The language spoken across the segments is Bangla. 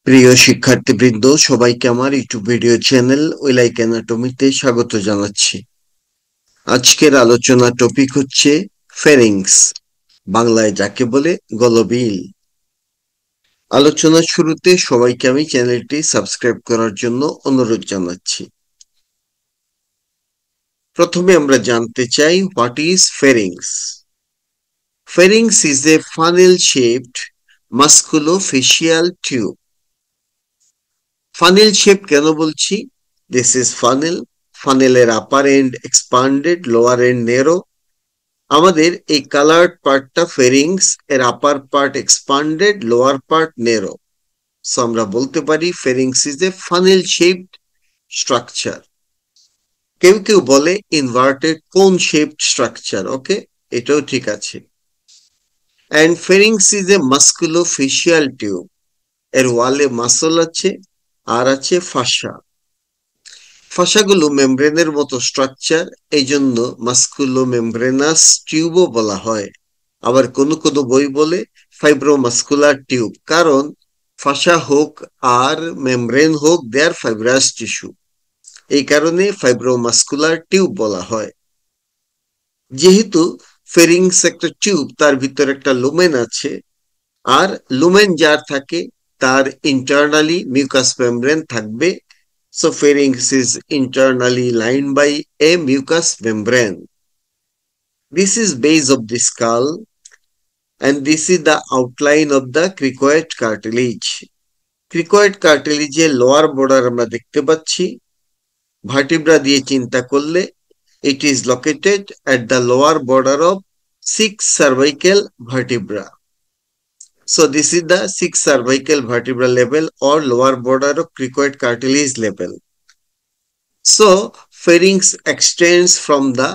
প্রিয় শিক্ষার্থীবৃন্দ, সবাইকে আমার ইউটিউব ভিডিও চ্যানেল ওই লাইক অ্যানাটমিতে স্বাগত জানাচ্ছি। আজকের আলোচনা টপিক হচ্ছে ফেরিংস, বাংলায় যাকে বলে গলবিল। আলোচনার শুরুতে সবাইকে আমি চ্যানেলটি সাবস্ক্রাইব করার জন্য অনুরোধ জানাচ্ছি। প্রথমে আমরা জানতে চাই, what is ফেরিংস? Pharynx is a funnel-shaped musculofacial tube. Funnel shaped কেন বলছি? This is funnel. ফানেলের upper end expanded, lower end narrow. আমাদের এই কালার্ড পার্টটা ফেরিংস, এর upper part expanded, lower part narrow. So আমরা বলতে পারি pharynx is a funnel shaped structure. কেউ কেউ বলে ইনভার্টেড কোন শেপড স্ট্রাকচার। ওকে, এটাও ঠিক আছে। And pharynx is a musculofascial tube. এর ওয়ালে মাসল আছে আর আছে ফাসা। ফাসাগুলো মেমব্রেনের মতো স্ট্রাকচার, এই জন্য মাস্কুলো মেমব্রেনাস টিউবও বলা হয়। আবার কোনো কোনো বই বলে ফাইব্রোমাস্কুলার টিউব, কারণ ফাসা হোক আর মেমব্রেন হোক, দে আর ফাইব্রাস টিস্যু, এই কারণে ফাইব্রোমাস্কুলার টিউব বলা হয়। যেহেতু ফেরিংস একটা টিউব, তার ভিতরে একটা লুমেন আছে, আর লুমেন যার থাকে তার ইন্টারনালি মিউকাস মেমব্রেন থাকবে। So pharynx is internally lined by a mucous membrane. This is base of the skull and this is the outline of the cricoid cartilage. Cricoid cartilage এর lower border আমরা দেখতে পাচ্ছি। ভার্টিব্রা দিয়ে চিন্তা করলে it is located at the lower border of 6 cervical vertebra. So this is the 6 cervical vertebra level or lower border of cricoid cartilage level. So, pharynx extends from the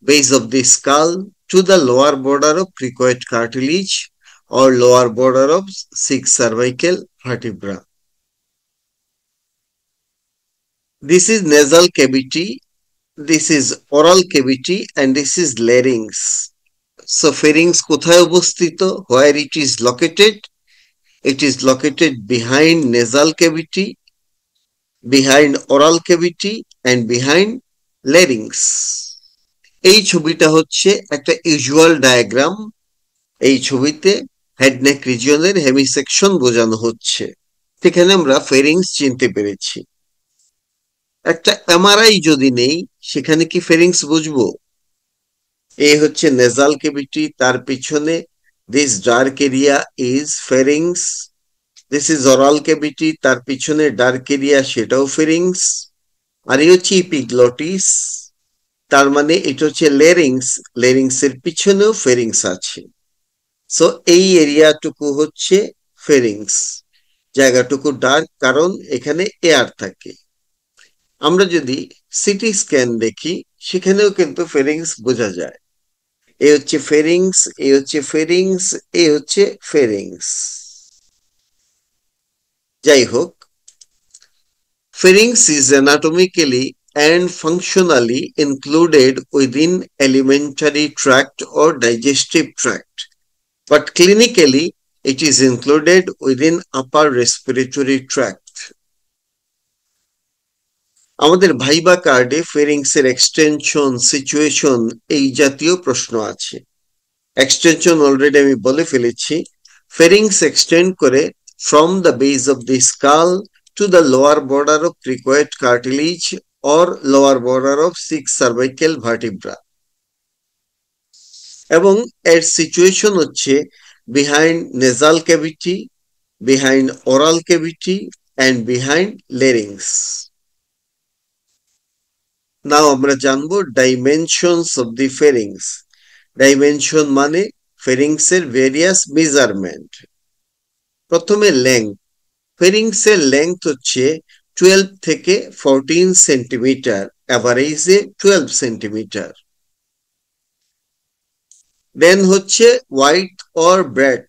base of the skull to the lower border of cricoid cartilage or lower border of 6 cervical vertebra. This is nasal cavity, this is oral cavity, and this is larynx. So, pharynx কোথায় অবস্থিত? Where it is located? It is located behind nasal cavity, behind oral cavity, and behind larynx. এই ছবিটা হচ্ছে একটা ইউজুয়াল ডায়াগ্রাম। এই ছবিতে হেড নেক রিজিয়নের হেমিসেকশন বোঝানো হচ্ছে। সেখানে আমরা ফেরিংস চিনতে পেরেছি। একটা এমআরআই যদি নেই, সেখানে কি ফেরিংস বুঝবো? এই হচ্ছে নেজাল ক্যাভিটি, তার পিছনে this dark area is pharynx. This is oral cavity, তার পিছনে ডার্ক এরিয়া, সেটাও ফেরিংস। আর এই হচ্ছে ইপিগ্লটিস, তার মানে এটা হচ্ছে লেরিংস, লেরিংস এর পিছনেও ফেরিংস আছে। সো এই এরিয়াটুকু হচ্ছে ফেরিংস, জায়গাটুকু ডার্ক, কারণ এখানে এয়ার থাকে। আমরা যদি সিটি স্ক্যান দেখি, সেখানেও কিন্তু ফেরিংস বোঝা যায়। এই হচ্ছে ফেরিংস, এই হচ্ছে ফেরিংস, এই হচ্ছে ফেরিংস। যাই হোক, pharynx is anatomically and functionally included within alimentary tract or digestive tract, but clinically it is included within upper respiratory tract. আমাদের ভাইবা কার্ডে ফেরিংস এর এক্সটেনশন, সিচুয়েশন এই জাতীয় প্রশ্ন আছে। এক্সটেনশন অলরেডি আমি বলে ফেলেছি। ফেরিংস এক্সটেন্ড করে from the base of the skull to the lower border of cricoid cartilage or lower border of 6 cervical vertebra. এবং এর সিচুয়েশন হচ্ছে behind nasal cavity, behind oral cavity and behind larynx. Now আমরা জানবো dimensions of the pharynx. Dimension মানে pharynx এর various measurement. প্রথমে লেংথ। ফেরিংস এর লেংথ হচ্ছে 12 থেকে 14 সেন্টিমিটার, অ্যাভারেজে 12 সেন্টিমিটার। দেন হচ্ছে ওয়াইড অর ব্রেড।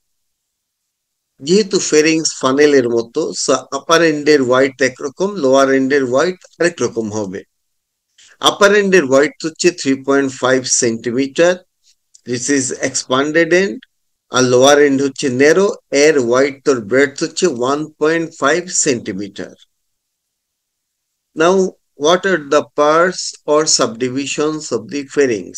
যেহেতু ফেরিংস ফানেলের মতো, আপার এন্ডের ওয়াইড একরকম, লোয়ার এন্ডের ওয়াইড আরেক রকম হবে। আপার এন্ডের ওয়াইড হচ্ছে 3.5 centimetre, this is expanded end. আর লোয়ার এন্ড হচ্ছে ন্যারো, এর ওয়াইডথ or breadth হচ্ছে 1.5 centimetre. Now what are the parts or subdivisions of the pharynx?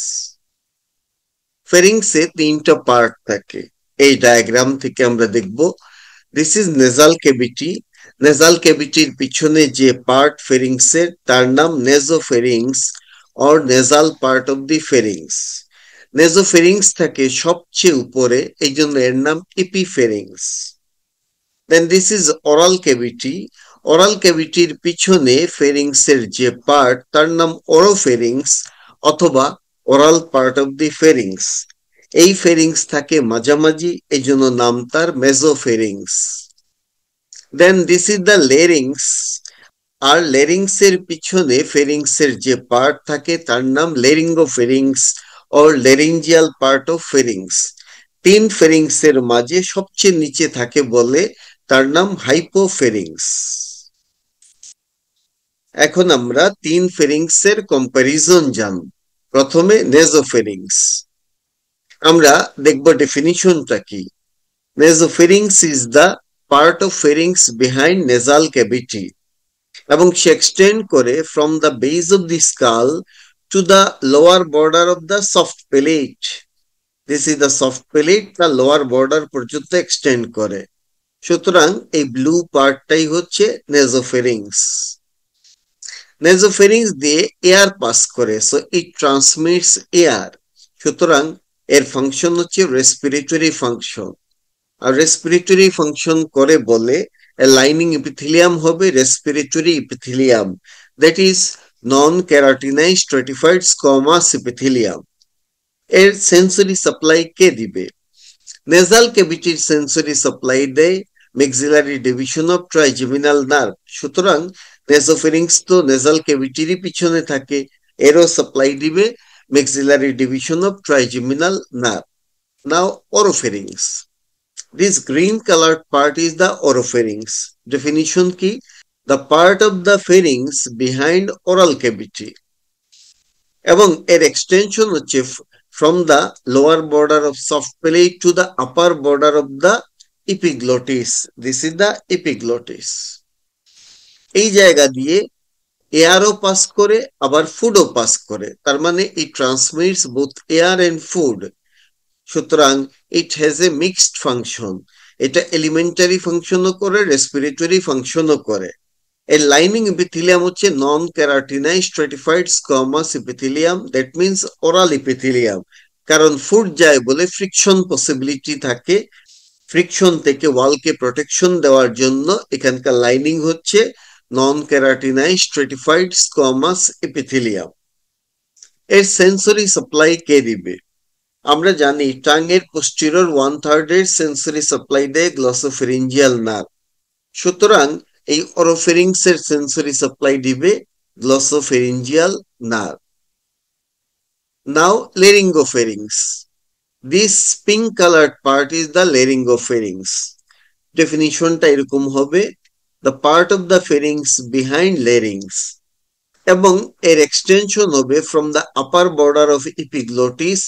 ফেরিংসে তিনটা পার্ট থাকে, এই ডায়াগ্রাম থেকে আমরা দেখব। This is nasal cavity. Nasal ক্যাভিটির পিছনে যে পার্ট ফেরিংসের তার নাম nasopharynx or nasal part of the pharynx. Nasopharynx থাকে সবচেয়ে উপরে, এই জন্য এর নাম epipharynx. Then this is oral cavity. Oral ক্যাভিটির পিছনে ফেরিংসের যে পার্ট তার নাম ওরোফেরিংস অথবা oral part of the pharynx. এই ফেরিংস থাকে মাঝামাঝি, এই জন্য নাম তার mesopharynx. Then this is the larynx. আর লেরিংস এর পিছনে ফেরিংস এর যে পার্ট থাকে তার নাম laryngopharynx or laryngeal part of pharynx. তিন ফেরিংস এর মাঝে সবচেয়ে নিচে থাকে বলে তার নাম হাইপোফেরিংস। এখন আমরা তিন ফেরিংস এর কম্প্যারিজন জানব। প্রথমে নেজোফেরিংস। আমরা দেখব ডেফিনিশনটা কি। Nasopharynx is the part of pharynx behind nasal cavity এবং সে এক্সটেন্ড করে from the base of the skull to the lower border of the soft palate. This is the soft palate, the lower border পর্যন্ত এক্সটেন্ড করে। সুতরাং এই ব্লু পার্টটাই হচ্ছে নেজোফেরিংস। নেজোফেরিংস দিয়ে এয়ার পাস করে, সো ইট ট্রান্সমিটস এয়ার। সুতরাং এর ফাংশন হচ্ছে রেসপিরেটরি ফাংশন। আর রেসপিরেটরি ফাংশন করে বলে লাইনিং এপিথেলিয়াম হবে respiratory epithelium, that is non keratinise stratified squamous epithelium. এর সেন্সরি সাপ্লাই কে দিবে? নেজাল ক্যাভিটির সেন্সরি সাপ্লাই দেয় maxillary division of trigeminal nerve. সুতরাং নেজোফেরিংস তো নেজাল ক্যাভিটিরই পিছনে থাকে, এরও সাপ্লাই দিবে maxillary division of trigeminal nerve. Now oropharynx. This green colored part is the oropharynx. Definition কি? The part of the pharynx behind oral cavity. এবং এর এক্সটেনশন হচ্ছে from the lower border of soft palate to the upper border of the epiglottis. This is the epiglottis. এই জায়গা দিয়ে এয়ারও পাস করে আবার ফুডও পাস করে, তার মানে it transmits both air and food. সুতরাং it has a mixed function. এটা এলিমেন্টারি ফাংশনও করে, রেসপিরেটরি ফাংশনও করে। এর লাইনিং এপিথেলিয়াম হচ্ছে non keratinise stratified squamous epithelium, that means oral epithelium. কারণ ফুড যায় বলে ফ্রিকশন পসিবিলিটি থাকে, ফ্রিকশন থেকে ওয়ালকে প্রোটেকশন দেওয়ার জন্য এখানকার লাইনিং হচ্ছে non keratinise stratified squamous epithelium. এর সেন্সরি সাপ্লাই কে দিবে? আমরা জানি টাং এর পোস্টেরিয়র 1/3 এর সেন্সরি সাপ্লাই দেয় গ্লসোফেরিঞ্জিয়াল নার্ভ। সুতরাং এই ওরোফেরিংস এর সেন্সরি সাপ্লাই দিবে glossopharyngeal nerve. Now laryngopharynx. This pink coloured part is the laryngopharynx. ডেফিনিশনটা এরকম হবে, the part of the pharynx behind larynx. এবং এর এক্সটেনশন হবে from the upper border of epiglottis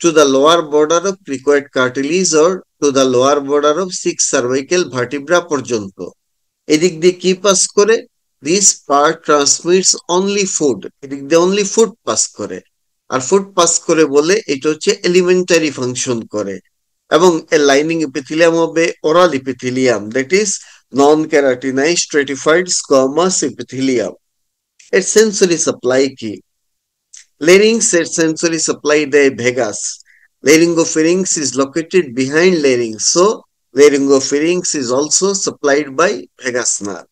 to the lower border of cricoid cartilage or to the lower border of 6 cervical vertebra পর্যন্ত। এদিক দিয়ে কি পাস করে? This part transmits only food. এদিক দিয়ে only food পাস করে। আর ফুড পাস করে বলে এটা হচ্ছে এলিমেন্টারি ফাংশন করে। এবং এর লাইনিং এপিথেলিয়াম হবে oral epithelium, that is non keratinise stratified squamous epithelium. এর সেন্সরি সাপ্লাই কি? Larynx এর sensory supply দেয় vagus. Laryngopharynx is located behind larynx, so laryngopharynx is also supplied by vagus nerve.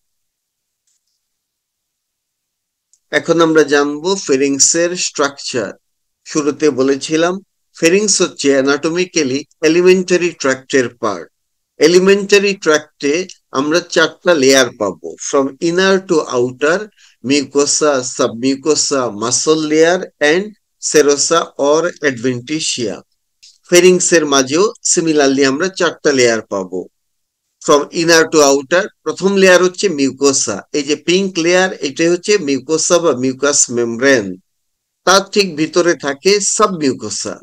এখন আমরা জানবো ফেরিংস এর স্ট্রাকচার। শুরুতে বলেছিলাম ফেরিংস হচ্ছে অ্যানাটমিক্যালি এলিমেন্টারি ট্র্যাক্টের পার্ট। এলিমেন্টারি ট্র্যাক্টে আমরা চারটা লেয়ার পাবো, from inner to outer, mucosa, submucosa, muscle layer and serosa or adventitia. Pharynx এর মাঝেও সিমিলারলি আমরা চারটা লেয়ার পাবো। ফ্রম ইনার টু আউটার, প্রথম লেয়ার হচ্ছে মিউকোসা। এই যে পিঙ্ক লেয়ার, এটাই হচ্ছে মিউকোসা বা মিউকাস মেমব্রেন। তার ঠিক ভিতরে থাকে সাবমিউকোসা।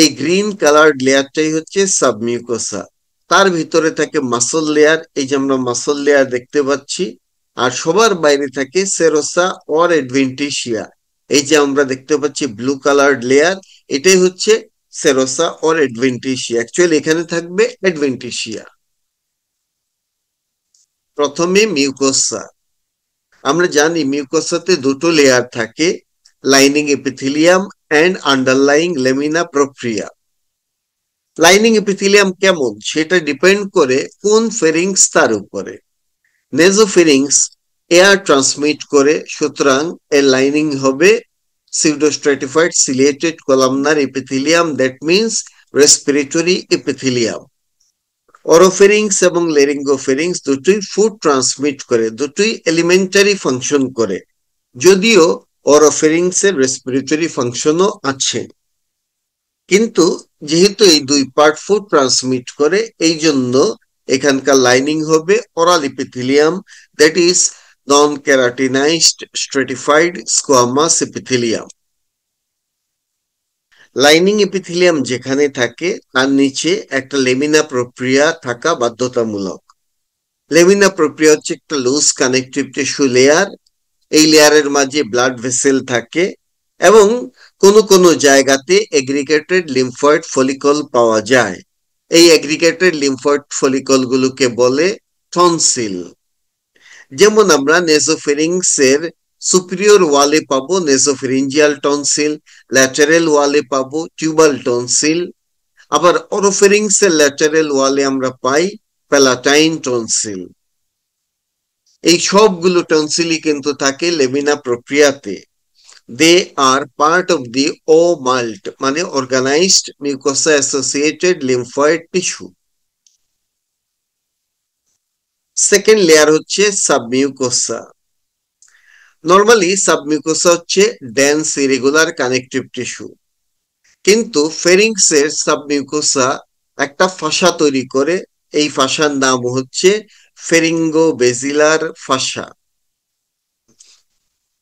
এই গ্রিন কালার্ড লেয়ারটাই হচ্ছে সাবমিউকোসা। তার ভিতরে থাকে মাসল লেয়ার, এই যে আমরা মাসল লেয়ার দেখতে পাচ্ছি। আর সবার বাইরে থাকে সেরোসা অর এডভেন্টিসিয়া, এই যে আমরা দেখতে পাচ্ছি ব্লু কালার্ড লেয়ার, এটাই হচ্ছে সেরোসা অর এডভেন্টিসিয়া। অ্যাকচুয়ালি এখানে থাকবে এডভেন্টিসিয়া। প্রথমে মিউকোসা। আমরা জানি মিউকোসাতে দুটো লেয়ার থাকে, lining epithelium and underlying lamina propria. Lining epithelium কেমন সেটা ডিপেন্ড করে কোন ফেরিংস তার উপরে। নেজোফেরিংস এয়ার ট্রান্সমিট করে, সুতরাং এর লাইনিং হবে pseudostratified ciliated columnar epithelium, that means respiratory epithelium. অরোফেরিংস এবং লেরিঙ্গোফেরিংস দুটোই ফুড ট্রান্সমিট করে, দুটোই এলিমেন্টারি ফাংশন করে, যদিও অরোফেরিংস এর রেসপিরেটরি ফাংশনও আছে। কিন্তু যেহেতু এই দুই পার্ট ফুড ট্রান্সমিট করে, এই জন্য এখানকার লাইনিং হবে oral epithelium, that is non keratinised stratified squamous epithelium. Lining epithelium যেখানে থাকে তার নিচে একটা লেমিনা প্রপ্রিয়া থাকা বাধ্যতামূলক। লেমিনা প্রপ্রিয়া হচ্ছে একটা লুজ কানেকটিভ টিস্যু লেয়ার। এই লেয়ারের মাঝে ব্লাড ভেসেল থাকে এবং কোনো কোনো জায়গাতে এগ্রিগেটেড লিম্ফয়েড ফলিকল পাওয়া যায়। এই এগ্রিগেটেড লিম্ফয়েড ফলিকল গুলোকে বলে টনসিল। যেমন আমরা নেসোফেরিংস এর সুপিরিয়র ওয়ালে পাবো নেসোফেরিঞ্জিয়াল টনসিল, ল্যাটারাল ওয়ালে পাবো টিউবাল টনসিল, আবার অরোফেরিংস এর ল্যাটারাল ওয়ালে আমরা পাই প্যালাটাইন টনসিল। এই সবগুলো টনসিলই কিন্তু থাকে লেমিনা প্রক্রিয়াতে। দে আর পার্ট অফ দি ওমাল্ট, মানে organised mucosa associated lymphoid tissue. Second layer হচ্ছে সাবমিউকোসা। নর্মালি সাবমিউকোসা হচ্ছে ডেন্স ইরেগুলার কানেকটিভ টিস্যু, কিন্তু ফেরিংস এর সাবমিউকোসা একটা ফাসা তৈরি করে, এই ফাসার নাম হচ্ছে ফেরিঙ্গো বেজিলার ফাসা।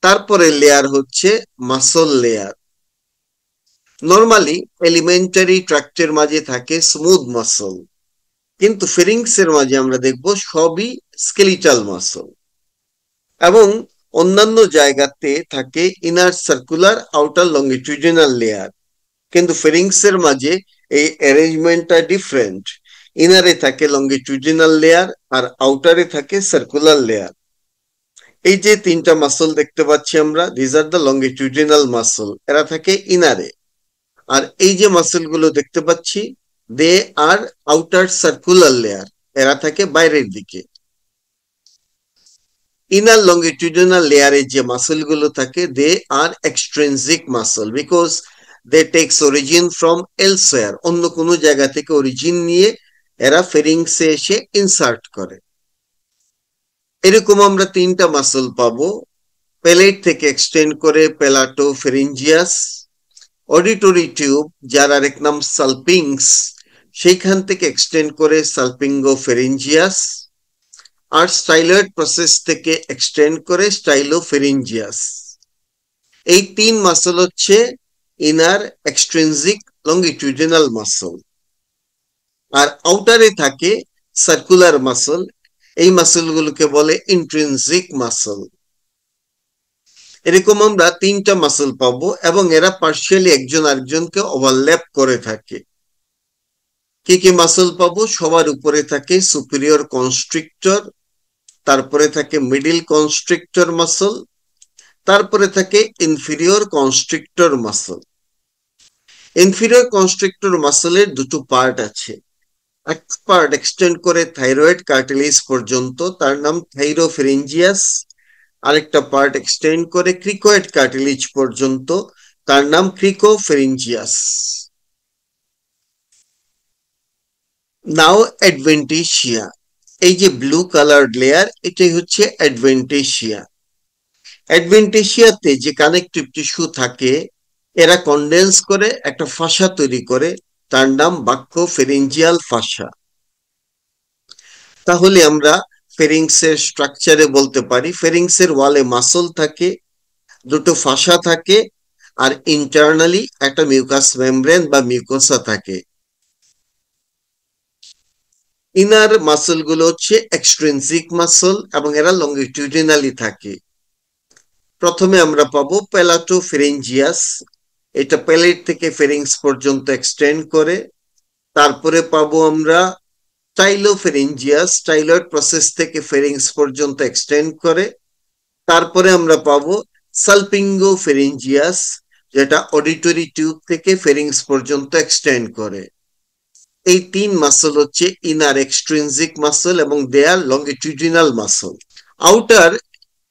তারপরে লেয়ার হচ্ছে মাসল লেয়ার। নর্মালি এলিমেন্টারি ট্র্যাক্টের মাঝে থাকে স্মুথ মাসল, কিন্তু ফেরিংস এর মাঝে আমরা দেখব সবই স্কেলিটাল মাসল। এবং অন্যান্য জায়গাতে থাকে inner circular outer longitudinal layer, কিন্তু ফেরিংস এর মাঝে এই অ্যারেঞ্জমেন্টটা ডিফারেন্ট। ইনারে থাকে লঙ্গিটিউডিনাল লেয়ার আর আউটারে থাকে সার্কুলার লেয়ার। এই যে তিনটা মাসল দেখতে পাচ্ছি আমরা, these are the longitudinal muscle, এরা থাকে ইনারে। আর এই যে মাসল গুলো দেখতে পাচ্ছি, দে আর আউটার সার্কুলার লেয়ার, এরা থাকে বাইরের দিকে। ইনার লঙ্গিটিউডিনাল লেয়ারে যে মাসল গুলো থাকে, they are extrinsic muscle, because they takes origin from elsewhere, অন্য কোনো জায়গা থেকে অরিজিন নিয়ে এরা ফেরিংসে এসে ইনসার্ট করে। এরকম আমরা তিনটা মাসল পাবো। প্যালেট থেকে এক্সটেন্ড করে পেলাটো ফেরিঞ্জিয়াস, অডিটরি টিউব যার আরেক নাম সালপিংস, সেইখান থেকে এক্সটেন্ড করে সালপিঙ্গো ফেরিঞ্জিয়াস, আর স্টাইলয়েড প্রসেস থেকে এক্সটেন্ড করে স্টাইলো ফেরিঞ্জিয়াস। এই তিন মাসল হচ্ছে ইনার এক্সট্রিনজিক লঙ্গিটিউডিনাল মাসল। আর আউটারে থাকে সার্কুলার মাসল, এই মাসলগুলোকে বলে ইন্ট্রিনজিক মাসল। এরকম আমরা তিনটা মাসল পাবো এবং এরা পার্শিয়ালি একজন আরেকজনকে ওভারল্যাপ করে থাকে। কি কি মাসল পাবো? সবার উপরে থাকে সুপিরিয়র কনস্ট্রিক্টর, তারপরে থাকে মিডিল কনস্ট্রিক্টর মাসল, তারপরে থাকে inferior constrictor muscle. Inferior constrictor মাসলের দুটো পার্ট আছে। একটা পার্ট এক্সটেন্ড করে থাইরয়েড কার্টিলেজ পর্যন্ত, তার নাম থাইরোফেরিঞ্জিয়াস। আরেকটা পার্ট এক্সটেন্ড করে ক্রিকয়েড কার্টিলেজ পর্যন্ত, তার নাম ক্রিকোফেরিঞ্জিয়াস। নাও অ্যাডভেন্টিসিয়া, এই যে ব্লু কালার্ড লেয়ার, এটাই হচ্ছে অ্যাডভেন্টিসিয়া। অ্যাডভেন্টিসিয়াতে যে কানেকটিভ টিস্যু থাকে, এরা কন্ডেন্স করে একটা ফাসা তৈরি করে, তার নাম বাক্যোফেরিঞ্জিয়াল ফাসা। তাহলে আমরা ফেরিংসের স্ট্রাকচারে বলতে পারি, ফেরিংসের ওয়ালে মাসল থাকে, দুটো ফাসা থাকে, আর ইন্টারনালি একটা মিউকাস মেমব্রেন বা মিউকোসা থাকে। ইনার মাসল গুলো হচ্ছে এক্সট্রিনসিক মাসল এবং এরা লঙ্গিটিউডিনালি থাকে। প্রথমে আমরা পাবো প্যালাটোফেরেঞ্জিয়াস, এটা প্যালেট থেকে ফেরিংস পর্যন্ত এক্সটেন্ড করে। তারপরে পাবো আমরা স্টাইলোফেরেঞ্জিয়াস, স্টাইলয়েড প্রসেস থেকে ফেরিংস পর্যন্ত এক্সটেন্ড করে। তারপরে আমরা পাবো সালপিঙ্গোফেরেঞ্জিয়াস, যেটা অডিটরি টিউব থেকে ফেরিংস পর্যন্ত এক্সটেন্ড করে। এই তিন মাসল হচ্ছে ইনার এক্সট্রিনজিক মাসল এবং their longitudinal muscle. Outer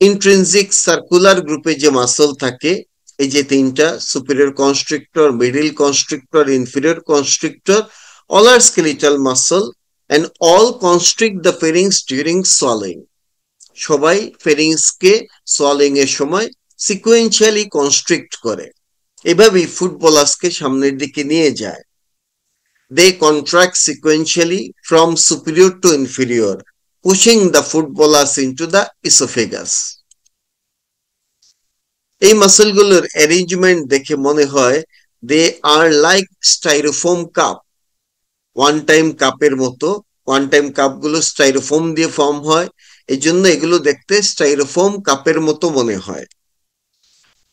intrinsic circular গ্রুপে যে মাসল থাকে, এই যে তিনটা, superior constrictor, middle constrictor, inferior constrictor, all are skeletal muscle and all constrict the pharynx during swallowing. সবাই ফেরিংসকে সোয়ালিং এর সময় সিকোয়েন্সিয়ালি কনস্ট্রিক্ট করে। এভাবেই ফুটবলার্সকে সামনের দিকে নিয়ে যায়। They contract sequentially from superior to inferior, pushing the footballers into the esophagus. এই মাসলগুলোর অ্যারেঞ্জমেন্ট দেখে মনে হয় দে আর লাইক স্টাইরোফোম কাপ, ওয়ান টাইম কাপের মতো। ওয়ান টাইম কাপগুলো স্টাইরোফোম দিয়ে ফর্ম হয়, এই জন্য এগুলো দেখতে স্টাইরোফোম কাপের মতো মনে হয়।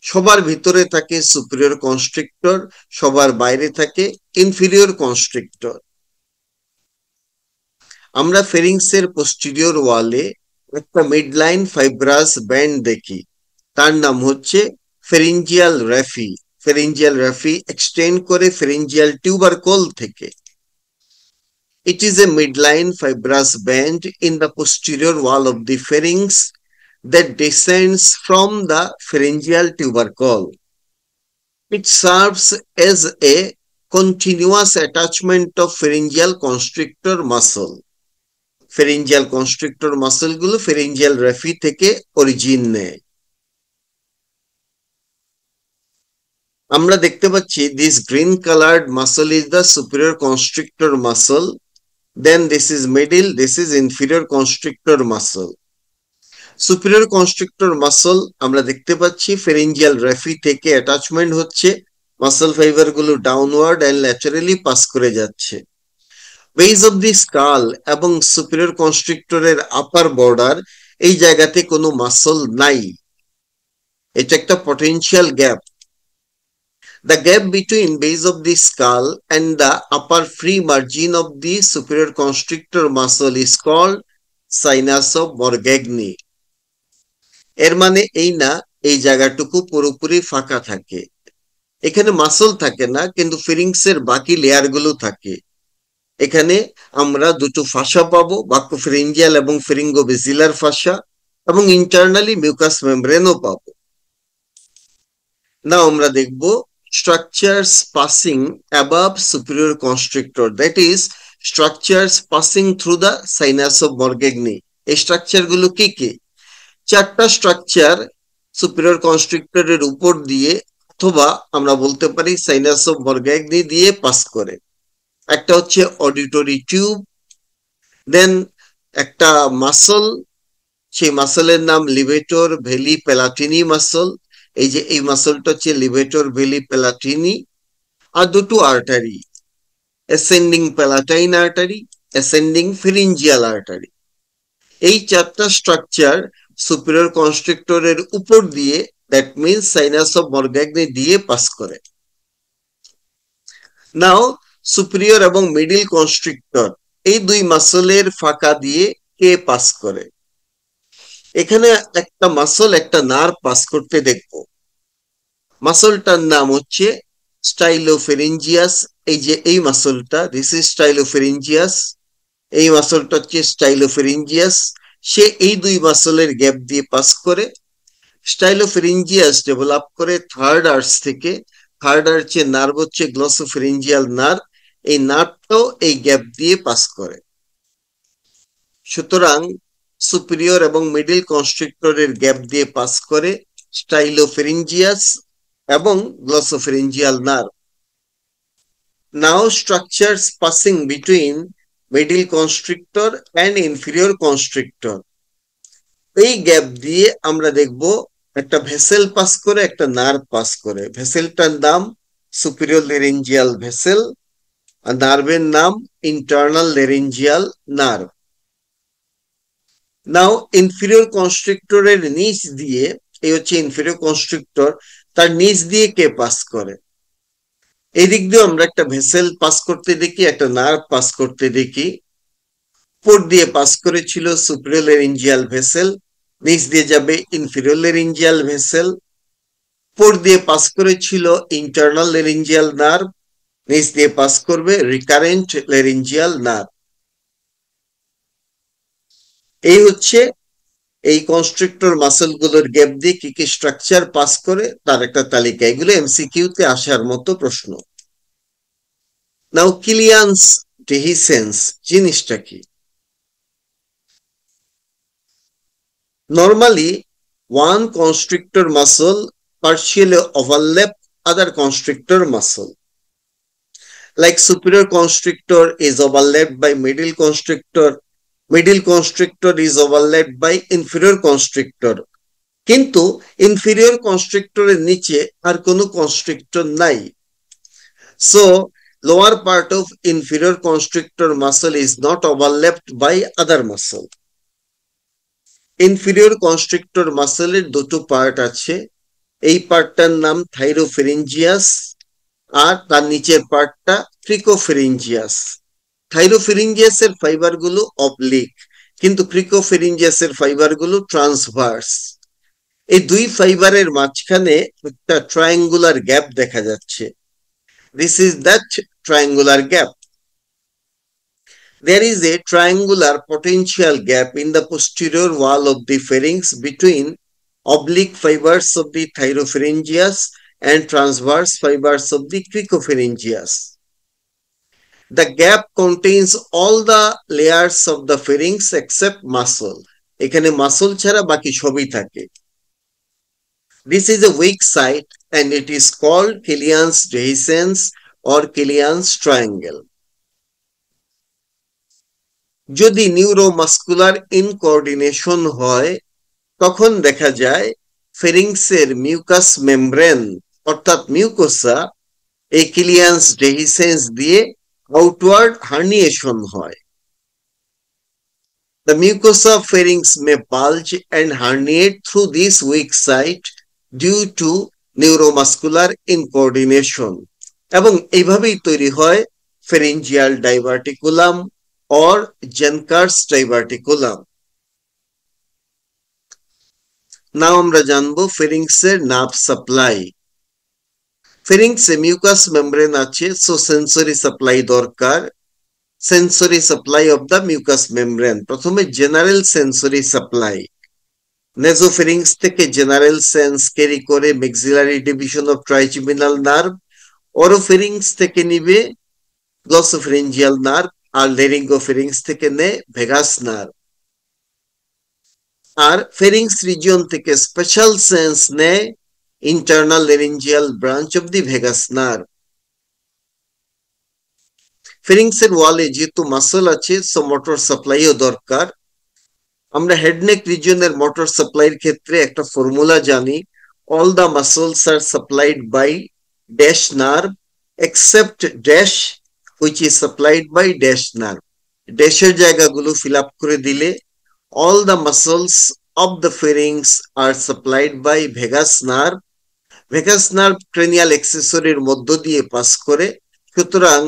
সবার ভিতরে থাকে সুপিরিয়র কনস্ট্রিক্টর, সবার বাইরে থাকে ইনফিরিয়র কনস্ট্রিক্টর। আমরা ফেরিংসের পোস্টিরিয়র ওয়ালে একটা মিডলাইন ফাইব্রাস ব্যান্ড দেখি, তার নাম হচ্ছে ফেরিঞ্জিয়াল র্যাফি। ফেরিঞ্জিয়াল র্যাফি এক্সটেন্ড করে ফেরিঞ্জিয়াল টিউবারকল থেকে। It is a midline fibrous band in the posterior wall of the pharynx that descends from the pharyngeal tubercle. It serves as a continuous attachment of pharyngeal constrictor muscle. Pharyngeal constrictor muscle গুলো pharyngeal raphe থেকে অরিজিন নেয়। আমরা দেখতে পাচ্ছি this green colored muscle is the superior constrictor muscle. Then this is middle, this is inferior constrictor muscle. Superior constrictor muscle আমরা দেখতে পাচ্ছি pharyngeal raphe থেকে অ্যাটাচমেন্ট হচ্ছে, মাসল ফাইবার গুলো ডাউনওয়ার্ড এন্ড ল্যাটারালি পাস করে যাচ্ছে। বেজ অফ দি স্কাল এবং সুপিরিয়র কনস্ট্রিক্টরের আপার বর্ডার, এই জায়গাতে কোনো মাসল নাই, এটা একটা potential gap. The gap between base of the skull and the upper free margin of the superior constrictor muscle is called sinus of Morgagni. এর মানে এই না এই জায়গাটুকু পুরোপুরি ফাঁকা থাকে, এখানে মাসল থাকে না, কিন্তু ফিরিংসের বাকি লেয়ার গুলো থাকে। এখানে আমরা দুটো ফাসা পাবো, বাক্যোফেরিঞ্জিয়াল এবং ফেরিঙ্গোবেসিলার ফাসা, এবং ইন্টারনালি মিউকাস মেমব্রেনও পাবো। না আমরা দেখব structures passing above superior constrictor, that is structures passing through the sinus of Morgagni. এই স্ট্রাকচার গুলো কি কি? চারটা স্ট্রাকচার সুপিরিয়র কনস্ট্রিক্টরের উপর দিয়ে অথবা আমরা বলতে পারি সাইনাস অফ মরগ্যাগনি দিয়ে পাস করে। একটা হচ্ছে অডিটরি টিউব, দেন একটা মাসল, সেই মাসলের নাম লিভেটর ভেলি প্যালাটিনি মাসল। এই যে এই মাসলটা হচ্ছে লিভেটর ভেলি প্যালাটিনি। আর দুটো artery, ascending palatine artery, ascending pharyngeal artery. এই চারটা স্ট্রাকচার সুপিরিয়র কনস্ট্রিক্টরের উপর দিয়ে, that means sinus of Morgagni দিয়ে পাস করে। নাও সুপিরিয়র এবং মিডল কনস্ট্রিক্টর, এই দুই মাসলের ফাঁকা দিয়ে কে পাস করে? এখানে একটা মাসল একটা নার্ভ পাস করতে দেখব। মাসলটার নাম হচ্ছে স্টাইলোফেরিঞ্জিয়াস। এই যে এই মাসলটা, দিস ইজ স্টাইলোফেরিঞ্জিয়াস, এই মাসলটা হচ্ছে স্টাইলোফেরিঞ্জিয়াস। সে এই দুই মাসলের গ্যাপ দিয়ে পাস করে। স্টাইলোফেরিঞ্জিয়াস ডেভেলপ করে থার্ড আর্চ থেকে। থার্ড আর্চের নার্ভ হচ্ছে গ্লসোফেরিঞ্জিয়াল নার্ভ, এই নার্ভটাও এই গ্যাপ দিয়ে পাস করে। সুতরাং সুপিরিয়র এবং মিডল কনস্ট্রিক্টরের গ্যাপ দিয়ে পাস করে স্টাইলোফেরিঞ্জিয়াস এবং গ্লসোফেরিঞ্জিয়াল nerve. Now structures passing between middle constrictor and inferior constrictor, এই গ্যাপ দিয়ে আমরা দেখব একটা ভেসেল পাস করে, একটা নার্ভ পাস করে। ভেসেলটার নাম সুপিরিয়র লেরেঞ্জিয়াল ভেসেল, আর নার্ভের নাম ইন্টারনাল লেরেঞ্জিয়াল নার্ভ। নাও ইনফিরিয়র কনস্ট্রিক্টরের নিচ দিয়ে, এই হচ্ছে ইনফিরিয়র কনস্ট্রিক্টর, তার নিচ দিয়ে কে পাস করে? এই দিক দিয়ে আমরা একটা ভেসেল পাস করতে দেখি, একটা নার্ভ পাস করতে দেখি। উপর দিয়ে পাস করেছিল সুপিরিয়র লেরেঞ্জিয়াল ভেসেল, নিচ দিয়ে যাবে ইনফিরিয়র লেরেঞ্জিয়াল ভেসেল। উপর দিয়ে পাস করেছিল ইন্টারনাল লেরেঞ্জিয়াল নার্ভ, নিচ দিয়ে পাস করবে রিকারেন্ট লেরেঞ্জিয়াল নার্ভ। এই হচ্ছে এই কনস্ট্রিক্টর মাসল গুলোর গ্যাপ দিয়ে কি কি স্ট্রাকচার পাস করে তার একটা তালিকা। এগুলো এমসিকিউ তে আসার মতো প্রশ্ন। নাও কিলিয়ানস ডেহিসেন্স জিনিসটা কি? Normally one constrictor muscle partially overlap other constrictor muscle. Like superior constrictor is overlapped by middle constrictor, middle constrictor is overlapped by inferior constrictor. কিন্তু ইনফিরিয়র কনস্ট্রিক্টরের নিচে আর কোনো কনস্ট্রিক্টর নাই। So lower part of inferior constrictor muscle is not overlapped by other muscle. Inferior constrictor মাসলের দুটো পার্ট আছে। এই পার্টটার নাম থাইরোফেরিঞ্জিয়াস, আর তার নিচের পার্টটা ক্রিকোফেরিঞ্জিয়াস। থাইরোফেরিঞ্জিয়াসের ফাইবার গুলো অবলিক, কিন্তু ক্রিকোফেরিঞ্জিয়াসের ফাইবার গুলো ট্রান্সভার্স। এই দুই ফাইবারের মাঝখানে একটা ট্রায়াঙ্গুলার গ্যাপ দেখা যাচ্ছে। This is that triangular gap. There is a triangular potential gap in the posterior wall of the pharynx between oblique fibers of the thyropharyngeus and transverse fibers of the cricopharyngeus. The gap contains all the layers of the pharynx except muscle. এখানে মাসল ছাড়া বাকি সবই থাকে। This is a weak site and it is called Killian's dehiscence or Killian's triangle. যদি নিউরোমাস্কুলার ইনকোঅর্ডিনেশন হয় তখন দেখা যায় ফেরিংসের মিউকাস মেমব্রেন অর্থাৎ মিউকোসা এই কিলিয়ান্স ডেহিসেন্স দিয়ে আউটওয়ার্ড হার্নিয়েশন হয়। The mucosa of pharynx may bulge and herniate through this weak site due to neuromuscular incoordination, এবং এইভাবেই তৈরি হয় pharyngeal diverticulum or Jenker's diverticulum. Now আমরা জানবো ফেরিংসের নার্ভ সাপ্লাই। ফেরিংসে মিউকাস মেমব্রেন আছে, সো সেন্সরি সাপ্লাই দরকার। Sensory supply of the mucous membrane, প্রথমে জেনারেল সেন্সরি সাপ্লাই। নেজোফেরিংস থেকে জেনারেল সেন্স ক্যারি করে maxillary division of trigeminal nerve. Oropharynx থেকে নিবে গ্লসোফেরিঞ্জিয়াল নার্ভ, আর লেরিঙ্গোফেরিংস থেকে নেয় ভেগাস নার্ভ। আর ফেরিংস রিজিয়ন থেকে স্পেশাল সেন্স নেয় internal laryngeal branch of the vagus nerve. ফেরিংসের ওয়ালে যেহেতু মাসল আছে, সো মোটর সাপ্লাইও দরকার। আমরা হেডনেক রিজিয়নের মোটর সাপ্লাইয়ের ক্ষেত্রে একটা ফর্মুলা জানি, all the muscles are supplied by dash nerve except dash which is supplied by dash nerve. ড্যাশের জায়গাগুলো ফিল আপ করে দিলে all the muscles of the pharynx are supplied by vagus nerve. Vagus nerve cranial accessory মধ্য দিয়ে পাস করে, সুতরাং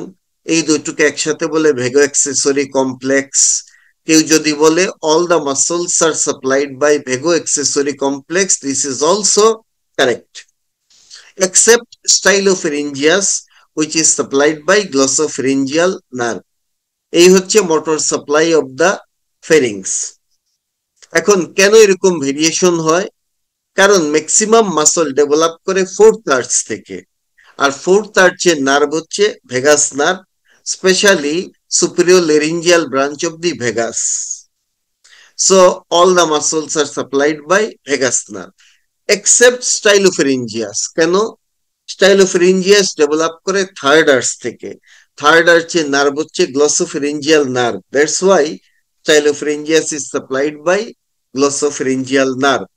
এই দুটোকে একসাথে বলে ভেগো অ্যাক্সেসরি কমপ্লেক্স। কেউ যদি বলে all the muscles are supplied by vago accessory complex, this is also correct, except stylopharyngeus which is supplied by glossopharyngeal nerve. এই হচ্ছে motor supply of the pharynx. এখন কেন এরকম ভেরিয়েশন হয়? কারণ ম্যাক্সিমাম মাসল ডেভেলপ করে ফোর্থ আর্চ থেকে, আর ফোর্থ আর্চের নার্ভ হচ্ছে vagus nerve, specially superior laryngeal branch of the vagus. So all the muscles are supplied by vagus nerve except stylopharyngeus. কেন? স্টাইলোফেরিঞ্জিয়াস ডেভেলপ করে থার্ড আর্চ থেকে। থার্ড আর্চের নার্ভ হচ্ছে glossopharyngeal nerve, that's why stylopharyngeus is supplied by glossopharyngeal nerve.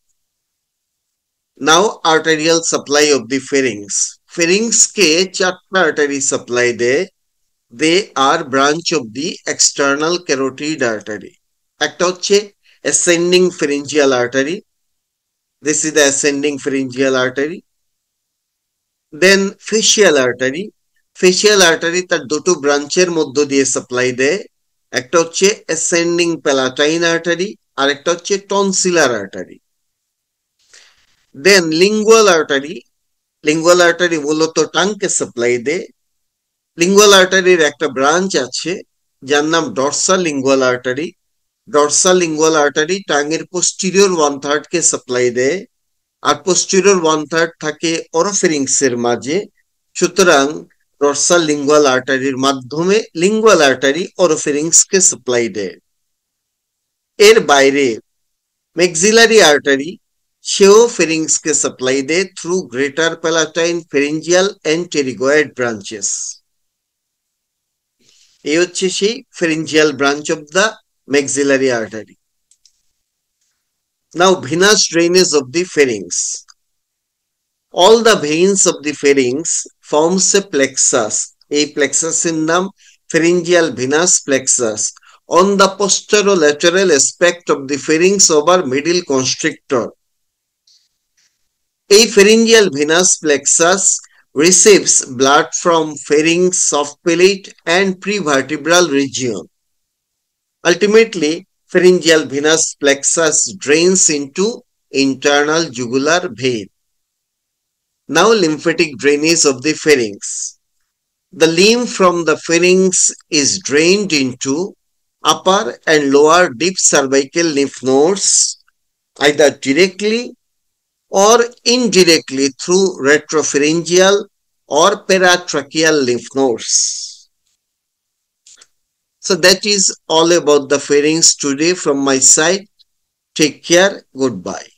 Now arterial supply of the pharynx. Pharynx কে চারটা artery supply দেয়. They are branch of the external carotid artery. একটা হচ্ছে ascending pharyngeal artery. This is the ascending pharyngeal artery. Then facial artery. Facial artery তার দুটো ব্রাঞ্চের মধ্য দিয়ে সাপ্লাই দেয়. একটা হচ্ছে ascending palatine artery আর একটা হচ্ছে tonsillar artery. Then lingual artery. Lingual artery মূলত টাংকে সাপ্লাই দেয়. লিঙ্গুয়াল আর্টারির একটা ব্রাঞ্চ আছে যার নাম dorsal lingual artery. Dorsal lingual artery টাঙের পোস্টিরিয়র 1/3 কে সাপ্লাই দেয় আর পোস্টিরিয়র 1/3 থাকে অরোফেরিংস এর মাঝে. সুতরাং ডরসাল লিঙ্গুয়াল আর্টারির মাধ্যমে লিঙ্গুয়াল আর্টারি অরোফেরিংস কে সাপ্লাই দেয়. এর বাইরে ম্যাক্সিলারি আর্টারি সেও ফেরিংস কে সাপ্লাই দেয় through greater palatine pharyngeal and pterygoid branches. এই হচ্ছে সেই pharyngeal branch of the maxillary artery. Now venous drainage of the pharynx. All the veins of the pharynx forms a plexus. এই plexus এর নাম pharyngeal venous plexus on the posterolateral aspect of the pharynx over middle constrictor. এই pharyngeal venous plexus receives blood from pharynx, soft palate and prevertebral region. Ultimately, pharyngeal venous plexus drains into internal jugular vein. Now, lymphatic drainage of the pharynx. The lymph from the pharynx is drained into upper and lower deep cervical lymph nodes, either directly or indirectly through retropharyngeal or paratracheal lymph nodes. So that is all about the pharynx today from my side. Take care. Goodbye.